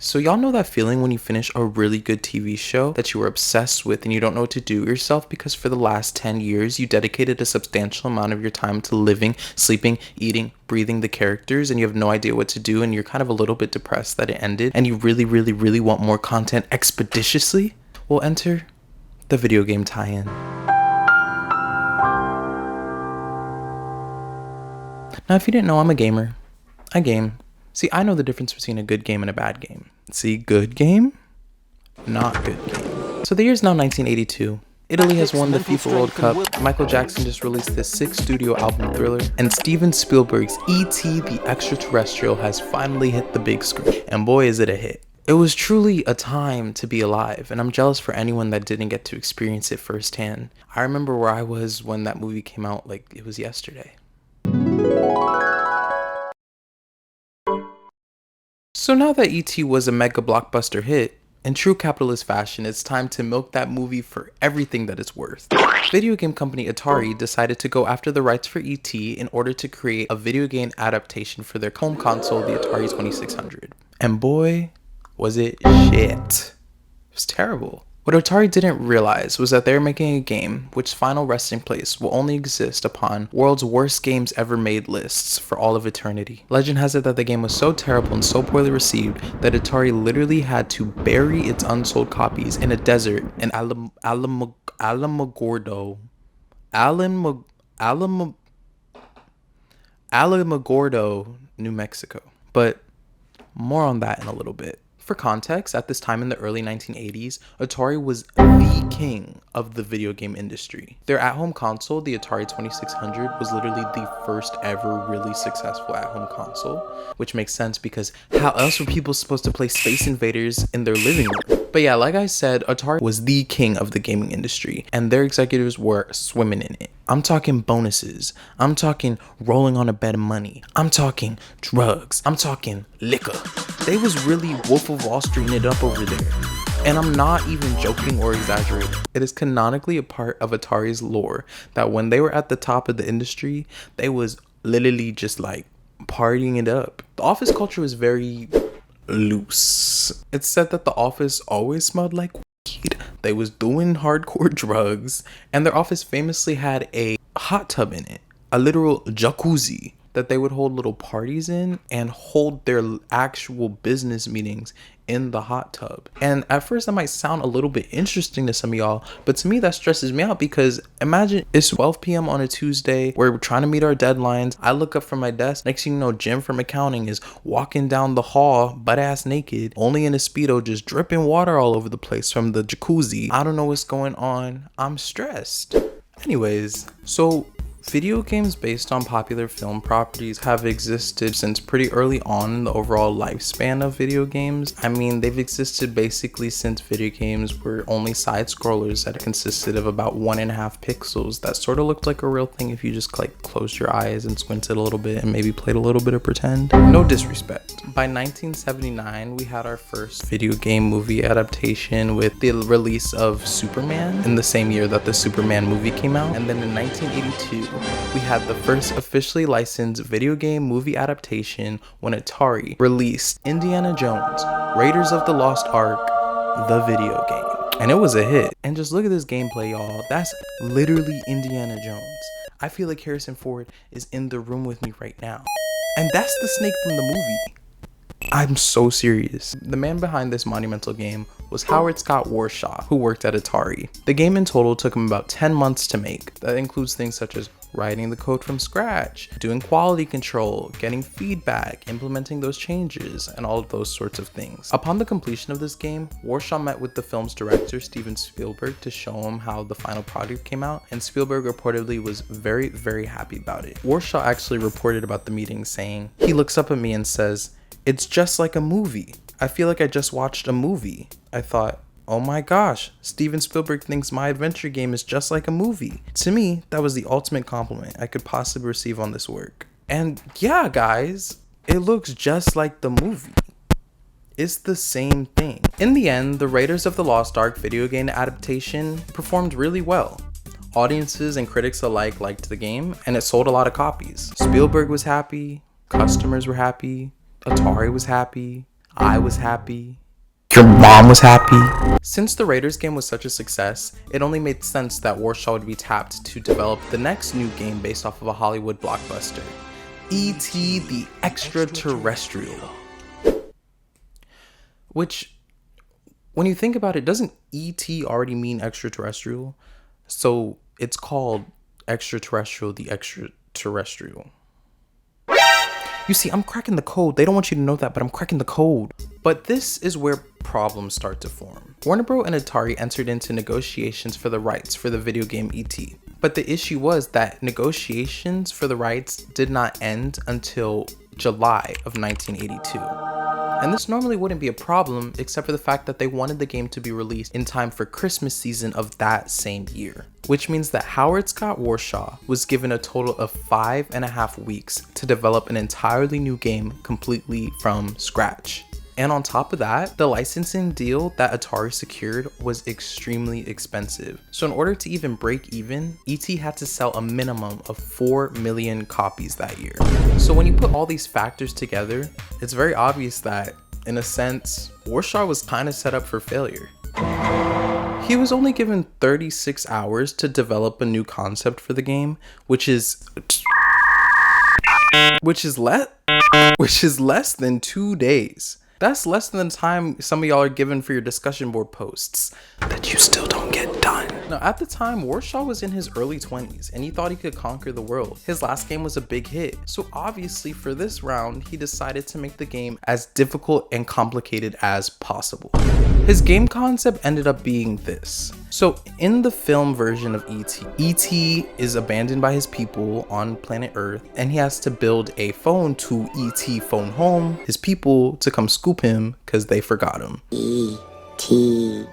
So y'all know that feeling when you finish a really good TV show that you were obsessed with and you don't know what to do with yourself because for the last 10 years you dedicated a substantial amount of your time to living, sleeping, eating, breathing the characters, and you have no idea what to do and you're kind of a little bit depressed that it ended and you really want more content expeditiously? Well, enter the video game tie-in. Now, if you didn't know, I'm a gamer. I game. See, I know the difference between a good game and a bad game. See, good game, not good game. So the year's now 1982. Italy has won the FIFA World Cup, Michael Jackson just released his 6th studio album Thriller, and Steven Spielberg's E.T. the Extraterrestrial has finally hit the big screen. And boy is it a hit. It was truly a time to be alive, and I'm jealous for anyone that didn't get to experience it firsthand. I remember where I was when that movie came out like it was yesterday. So now that E.T. was a mega blockbuster hit, in true capitalist fashion, it's time to milk that movie for everything that it's worth. Video game company Atari decided to go after the rights for E.T. in order to create a video game adaptation for their home console, the Atari 2600. And boy, was it shit. It was terrible. What Atari didn't realize was that they were making a game which final resting place will only exist upon world's worst games ever made lists for all of eternity. Legend has it that the game was so terrible and so poorly received that Atari literally had to bury its unsold copies in a desert in Alamogordo, New Mexico. But more on that in a little bit. For context, at this time in the early 1980s, Atari was the king of the video game industry. Their at-home console, the Atari 2600, was literally the first ever really successful at-home console, which makes sense because how else were people supposed to play Space Invaders in their living room? But yeah, like I said, Atari was the king of the gaming industry, and their executives were swimming in it. I'm talking bonuses. I'm talking rolling on a bed of money. I'm talking drugs. I'm talking liquor. They was really Wolf of Wall Street it up over there. And I'm not even joking or exaggerating. It is canonically a part of Atari's lore that when they were at the top of the industry, they was literally just like partying it up. The office culture was very loose. It's said that the office always smelled like weed. They was doing hardcore drugs, and their office famously had a hot tub in it, a literal jacuzzi that they would hold little parties in and hold their actual business meetings in the hot tub. And at first that might sound a little bit interesting to some of y'all, but to me that stresses me out because imagine it's 12 p.m. on a Tuesday, we're trying to meet our deadlines. I look up from my desk, next thing you know, Jim from accounting is walking down the hall butt ass naked, only in a Speedo, just dripping water all over the place from the jacuzzi. I don't know what's going on. I'm stressed. Anyways, so video games based on popular film properties have existed since pretty early on in the overall lifespan of video games. I mean, they've existed basically since video games were only side scrollers that consisted of about 1.5 pixels that sort of looked like a real thing if you just like closed your eyes and squinted a little bit and maybe played a little bit of pretend. No disrespect. By 1979, we had our first video game movie adaptation with the release of Superman in the same year that the Superman movie came out. And then in 1982, we had the first officially licensed video game movie adaptation when Atari released Indiana Jones, Raiders of the Lost Ark, the video game. And it was a hit. And just look at this gameplay, y'all. That's literally Indiana Jones. I feel like Harrison Ford is in the room with me right now. And that's the snake from the movie. I'm so serious. The man behind this monumental game was Howard Scott Warshaw, who worked at Atari. The game in total took him about 10 months to make. That includes things such as writing the code from scratch, doing quality control, getting feedback, implementing those changes, and all of those sorts of things. Upon the completion of this game, Warshaw met with the film's director, Steven Spielberg, to show him how the final product came out, and Spielberg reportedly was very happy about it. Warshaw actually reported about the meeting saying, "He looks up at me and says, 'It's just like a movie. I feel like I just watched a movie.' I thought, oh my gosh, Steven Spielberg thinks my adventure game is just like a movie." To me, that was the ultimate compliment I could possibly receive on this work. And yeah, guys, it looks just like the movie. It's the same thing. In the end, the Raiders of the Lost Ark video game adaptation performed really well. Audiences and critics alike liked the game, and it sold a lot of copies. Spielberg was happy, customers were happy, Atari was happy, I was happy. Your mom was happy. Since the Raiders game was such a success, it only made sense that Warsaw would be tapped to develop the next new game based off of a Hollywood blockbuster, E.T the Extraterrestrial. Which, when you think about it, doesn't E.T already mean extraterrestrial? So it's called Extraterrestrial the Extraterrestrial. You see, I'm cracking the code. They don't want you to know that, but I'm cracking the code. But this is where problems start to form. Warner Bros. And Atari entered into negotiations for the rights for the video game E.T. But the issue was that negotiations for the rights did not end until July of 1982. And this normally wouldn't be a problem except for the fact that they wanted the game to be released in time for Christmas season of that same year. Which means that Howard Scott Warshaw was given a total of 5.5 weeks to develop an entirely new game completely from scratch. And on top of that, the licensing deal that Atari secured was extremely expensive. So in order to even break even, E.T had to sell a minimum of 4 million copies that year. So when you put all these factors together, it's very obvious that, in a sense, Warshaw was kind of set up for failure. He was only given 36 hours to develop a new concept for the game, which is less than 2 days. That's less than the time some of y'all are given for your discussion board posts that you still don't get done. Now, at the time, Warshaw was in his early 20s and he thought he could conquer the world. His last game was a big hit. So obviously for this round, he decided to make the game as difficult and complicated as possible. His game concept ended up being this. So in the film version of E.T., E.T is abandoned by his people on planet Earth and he has to build a phone to E.T phone home, his people, to come scoop him because they forgot him. E.T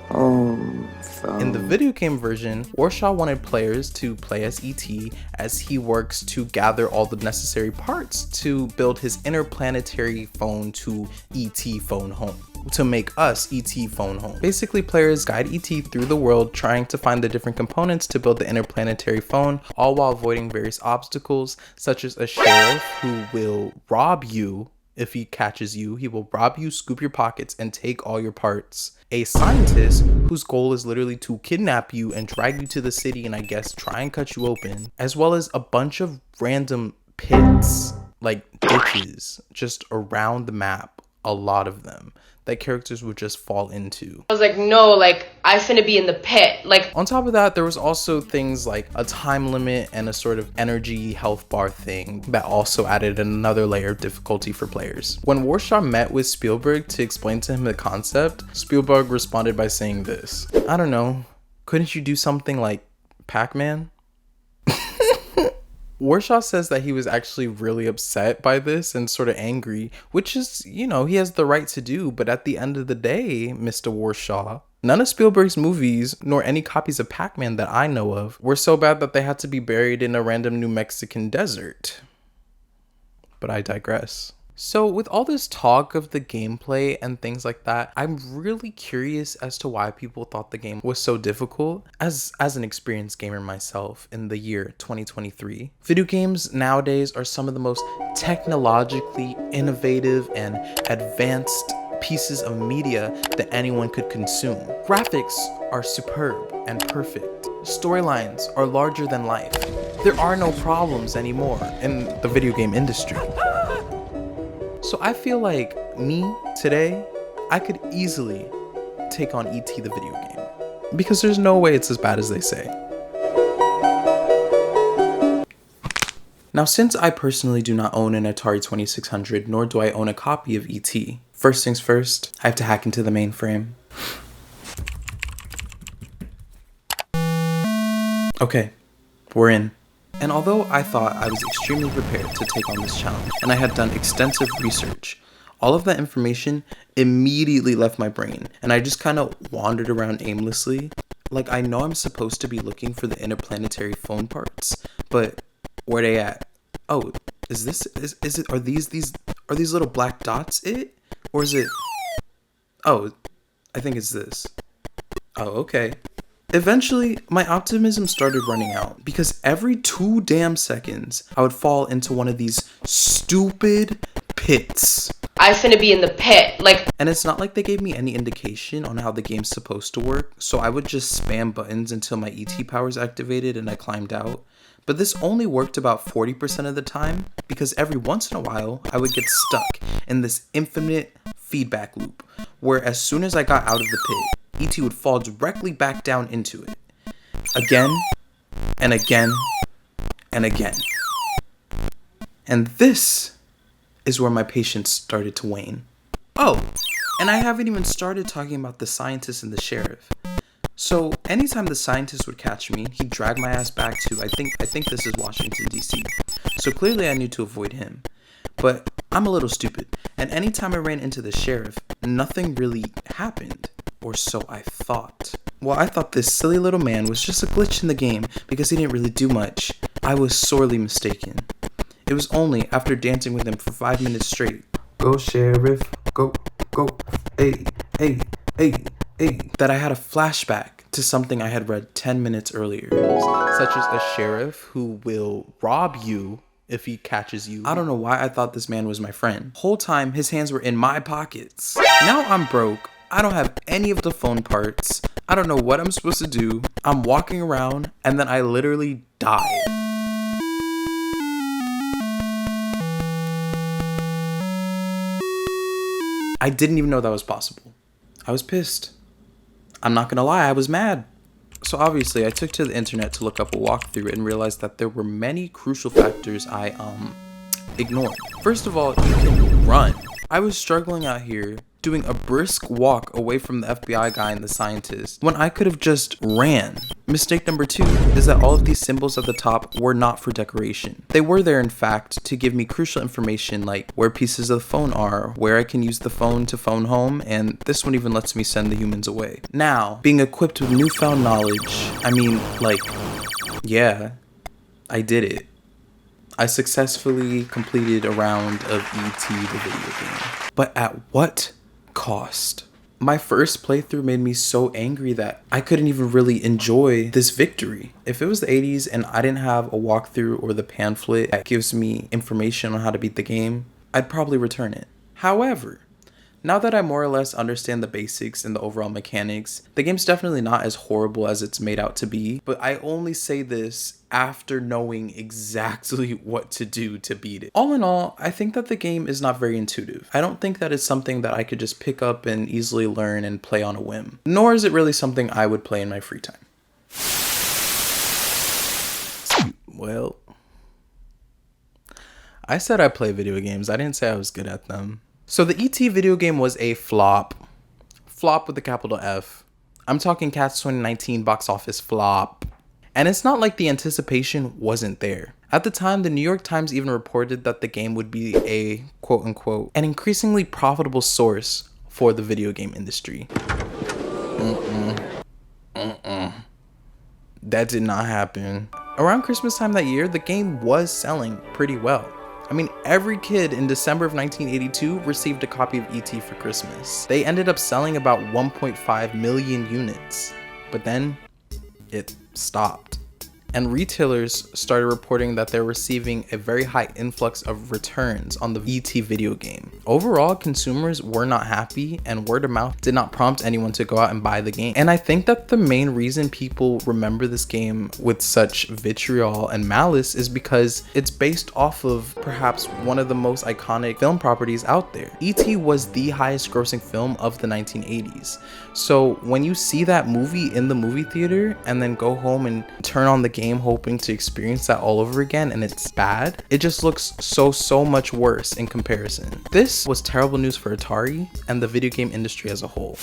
Home Phone. In the video game version, Warshaw wanted players to play as E.T as he works to gather all the necessary parts to build his interplanetary phone to E.T phone home. To make us E.T phone home. Basically, players guide E.T through the world trying to find the different components to build the interplanetary phone, all while avoiding various obstacles, such as a sheriff who will rob you. If he catches you, he will rob you, scoop your pockets, and take all your parts. A scientist whose goal is literally to kidnap you and drag you to the city and I guess try and cut you open. As well as a bunch of random pits, like ditches, just around the map, a lot of them, that characters would just fall into. I was like, no, like, I finna be in the pit. Like, on top of that, there was also things like a time limit and a sort of energy health bar thing that also added another layer of difficulty for players. When Warshaw met with Spielberg to explain to him the concept, Spielberg responded by saying this: I don't know, couldn't you do something like Pac-Man? Warshaw says that he was actually really upset by this and sort of angry, which is, you know, he has the right to do, but at the end of the day, Mr. Warshaw, none of Spielberg's movies, nor any copies of Pac-Man that I know of, were so bad that they had to be buried in a random New Mexican desert. But I digress. So with all this talk of the gameplay and things like that, I'm really curious as to why people thought the game was so difficult. As an experienced gamer myself in the year 2023, video games nowadays are some of the most technologically innovative and advanced pieces of media that anyone could consume. Graphics are superb and perfect. Storylines are larger than life. There are no problems anymore in the video game industry. So I feel like me today, I could easily take on E.T the video game because there's no way it's as bad as they say. Now, since I personally do not own an Atari 2600, nor do I own a copy of E.T, first things first, I have to hack into the mainframe. Okay, we're in. And although I thought I was extremely prepared to take on this challenge, and I had done extensive research, all of that information immediately left my brain, and I just kind of wandered around aimlessly. Like, I know I'm supposed to be looking for the interplanetary phone parts, but where they at? Oh, are these little black dots it? Or is it, oh, I think it's this. Oh, okay. Eventually, my optimism started running out because every 2 damn seconds, I would fall into one of these stupid pits. I finna be in the pit. Like, and it's not like they gave me any indication on how the game's supposed to work, so I would just spam buttons until my ET powers activated and I climbed out. But this only worked about 40% of the time, because every once in a while, I would get stuck in this infinite feedback loop, where as soon as I got out of the pit, ET would fall directly back down into it. Again, and again, and again. And this is where my patience started to wane. Oh, and I haven't even started talking about the scientist and the sheriff. So anytime the scientist would catch me, he'd drag my ass back to, I think this is Washington, D.C. So clearly I knew to avoid him. But I'm a little stupid, and anytime I ran into the sheriff, nothing really happened. Or so I thought. Well, I thought this silly little man was just a glitch in the game because he didn't really do much. I was sorely mistaken. It was only after dancing with him for 5 minutes straight. Go, sheriff, go, hey, that I had a flashback to something I had read 10 minutes earlier, such as a sheriff who will rob you if he catches you. I don't know why I thought this man was my friend. Whole time, his hands were in my pockets. Now I'm broke. I don't have any of the phone parts. I don't know what I'm supposed to do. I'm walking around, and then I literally died. I didn't even know that was possible. I was pissed. I'm not gonna lie, I was mad. So obviously I took to the internet to look up a walkthrough and realized that there were many crucial factors I ignored. First of all, you can run. I was struggling out here doing a brisk walk away from the FBI guy and the scientist when I could have just ran. Mistake number 2 is that all of these symbols at the top were not for decoration. They were there in fact to give me crucial information like where pieces of the phone are, where I can use the phone to phone home, and this one even lets me send the humans away. Now, being equipped with newfound knowledge, I mean, like, yeah, I did it. I successfully completed a round of E.T. the video game. But at what cost? My first playthrough made me so angry that I couldn't even really enjoy this victory. If it was the 80s and I didn't have a walkthrough or the pamphlet that gives me information on how to beat the game, I'd probably return it. However, now that I more or less understand the basics and the overall mechanics, the game's definitely not as horrible as it's made out to be, but I only say this after knowing exactly what to do to beat it. All in all, I think that the game is not very intuitive. I don't think that it's something that I could just pick up and easily learn and play on a whim. Nor is it really something I would play in my free time. Well, I said I play video games. I didn't say I was good at them. So the E.T. video game was a flop. Flop with a capital F. I'm talking Cats 2019 box office flop. And it's not like the anticipation wasn't there. At the time, the New York Times even reported that the game would be a, quote unquote, an increasingly profitable source for the video game industry. That did not happen. Around Christmas time that year, the game was selling pretty well. I mean, every kid in December of 1982 received a copy of E.T. for Christmas. They ended up selling about 1.5 million units, but then it stopped. And retailers started reporting that they're receiving a very high influx of returns on the E.T. video game. Overall, consumers were not happy, and word of mouth did not prompt anyone to go out and buy the game. And I think that the main reason people remember this game with such vitriol and malice is because it's based off of perhaps one of the most iconic film properties out there. E.T. was the highest grossing film of the 1980s. So when you see that movie in the movie theater and then go home and turn on the game hoping to experience that all over again and it's bad, it just looks so much worse in comparison. This was terrible news for Atari and the video game industry as a whole.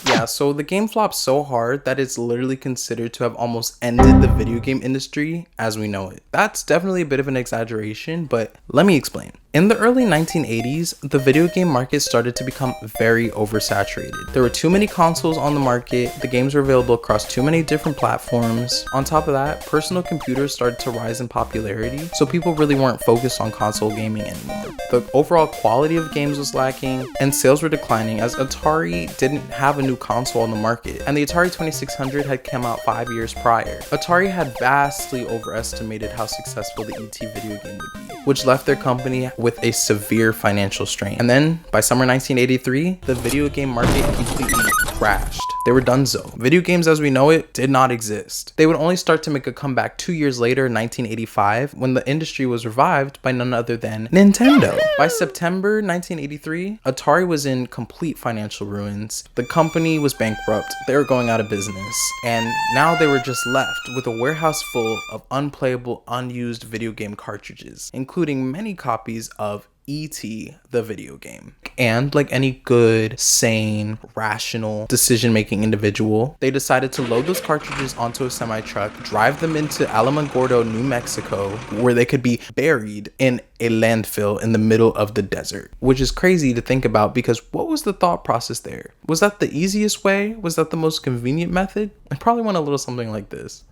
Yeah, so the game flopped so hard that it's literally considered to have almost ended the video game industry as we know it. That's definitely a bit of an exaggeration, but let me explain. In the early 1980s, the video game market started to become very oversaturated. There were too many consoles on the market, the games were available across too many different platforms. On top of that, personal computers started to rise in popularity, so people really weren't focused on console gaming anymore. The overall quality of games was lacking, and sales were declining as Atari didn't have a new console on the market, and the Atari 2600 had come out 5 years prior. Atari had vastly overestimated how successful the E.T. video game would be. which left their company with a severe financial strain. And then by summer 1983, the video game market completely crashed. They were donezo. Video games as we know it did not exist. They would only start to make a comeback 2 years later in 1985 when the industry was revived by none other than Nintendo. By September 1983, Atari was in complete financial ruins. The company was bankrupt, they were going out of business, and now they were just left with a warehouse full of unplayable, unused video game cartridges, including many copies of E.T. the video game. And like any good, sane, rational, decision-making individual, they decided to load those cartridges onto a semi-truck, drive them into Alamogordo, New Mexico, where they could be buried in a landfill in the middle of the desert. Which is crazy to think about, because what was the thought process there? Was that the easiest way? Was that the most convenient method? I probably went a little something like this.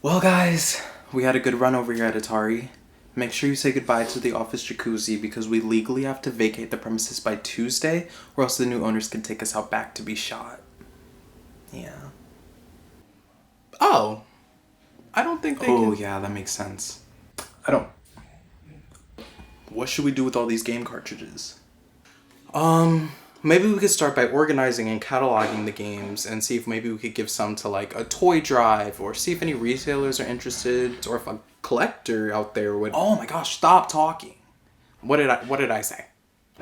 Well, guys, we had a good run over here at Atari. Make sure you say goodbye to the office jacuzzi because we legally have to vacate the premises by Tuesday, or else the new owners can take us out back to be shot. Yeah. Oh. I don't think they can. Oh, yeah, that makes sense. What should we do with all these game cartridges? Maybe we could start by organizing and cataloging the games and see if maybe we could give some to like a toy drive, or see if any retailers are interested, or if a collector out there would. Oh my gosh, stop talking. What did I say?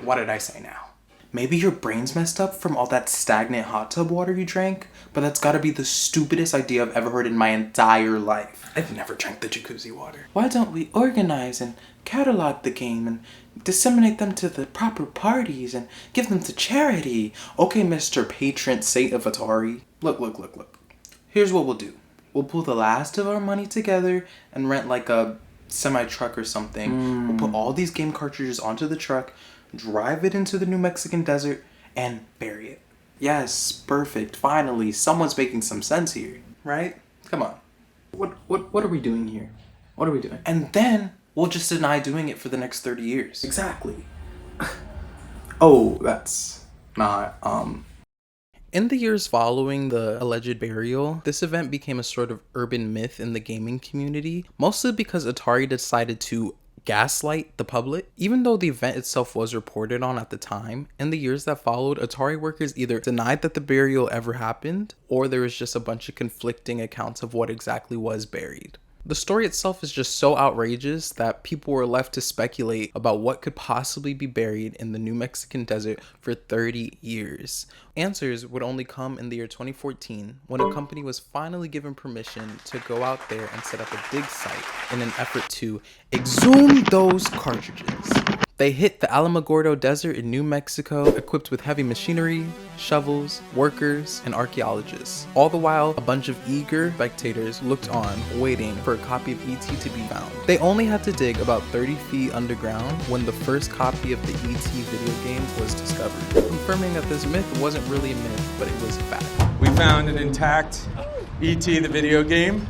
What did I say now? Maybe your brain's messed up from all that stagnant hot tub water you drank, but that's gotta be the stupidest idea I've ever heard in my entire life. I've never drank the jacuzzi water. Why don't we organize and catalog the game and disseminate them to the proper parties and give them to charity? Okay, Mr. Patron Saint of Atari. Look. Here's what we'll do. We'll pull the last of our money together and rent like a semi-truck or something. We'll put all these game cartridges onto the truck, drive it into the New Mexican desert, and bury it. Yes, perfect. Finally, someone's making some sense here, right? Come on. What are we doing here? What are we doing? And then we'll just deny doing it for the next 30 years. Exactly. Oh, that's not, In the years following the alleged burial, this event became a sort of urban myth in the gaming community, mostly because Atari decided to gaslight the public. Even though the event itself was reported on at the time, in the years that followed, Atari workers either denied that the burial ever happened, or there was just a bunch of conflicting accounts of what exactly was buried. The story itself is just so outrageous that people were left to speculate about what could possibly be buried in the New Mexican desert for 30 years. Answers would only come in the year 2014, when a company was finally given permission to go out there and set up a dig site in an effort to exhume those cartridges. They hit the Alamogordo Desert in New Mexico, equipped with heavy machinery, shovels, workers, and archaeologists. All the while, a bunch of eager spectators looked on, waiting for a copy of E.T. to be found. They only had to dig about 30 feet underground when the first copy of the E.T. video game was discovered, confirming that this myth wasn't really a myth, but it was a fact. We found an intact E.T. the video game.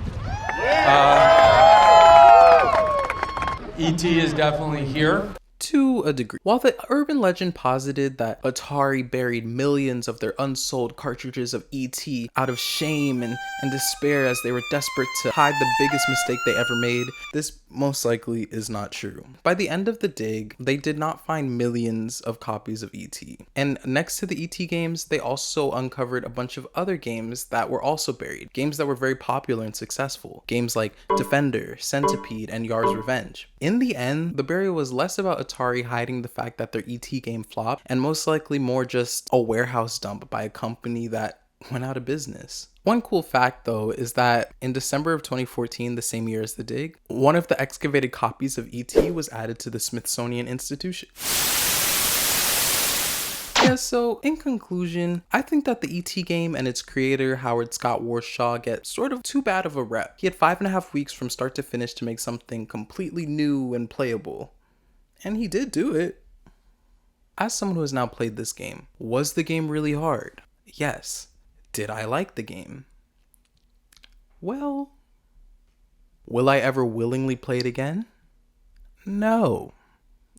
E.T. is definitely here. To a degree. While the urban legend posited that Atari buried millions of their unsold cartridges of E.T. out of shame and despair as they were desperate to hide the biggest mistake they ever made, this most likely is not true. By the end of the dig, they did not find millions of copies of E.T. And next to the E.T. games, they also uncovered a bunch of other games that were also buried. Games that were very popular and successful. Games like Defender, Centipede, and Yar's Revenge. In the end, the burial was less about Atari hiding the fact that their E.T. game flopped, and most likely more just a warehouse dump by a company that went out of business. One cool fact though is that in December of 2014, the same year as the dig, one of the excavated copies of E.T. was added to the Smithsonian Institution. Yeah, so in conclusion, I think that the E.T. game and its creator, Howard Scott Warshaw, get sort of too bad of a rep. He had 5.5 weeks from start to finish to make something completely new and playable. And he did do it. As someone who has now played this game, was the game really hard? Yes. Did I like the game? Well, will I ever willingly play it again? No,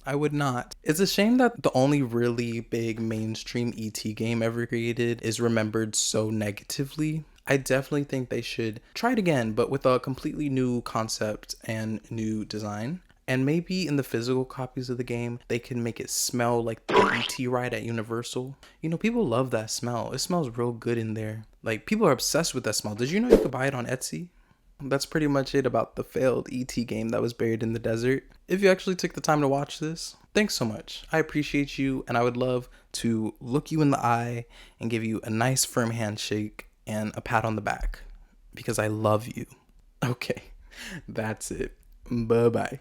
I would not. It's a shame that the only really big mainstream E.T. game ever created is remembered so negatively. I definitely think they should try it again, but with a completely new concept and new design. And maybe in the physical copies of the game, they can make it smell like the E.T ride at Universal. You know, people love that smell. It smells real good in there. Like, people are obsessed with that smell. Did you know you could buy it on Etsy? That's pretty much it about the failed E.T game that was buried in the desert. If you actually took the time to watch this, thanks so much. I appreciate you, and I would love to look you in the eye and give you a nice firm handshake and a pat on the back because I love you. Okay, that's it. Bye bye.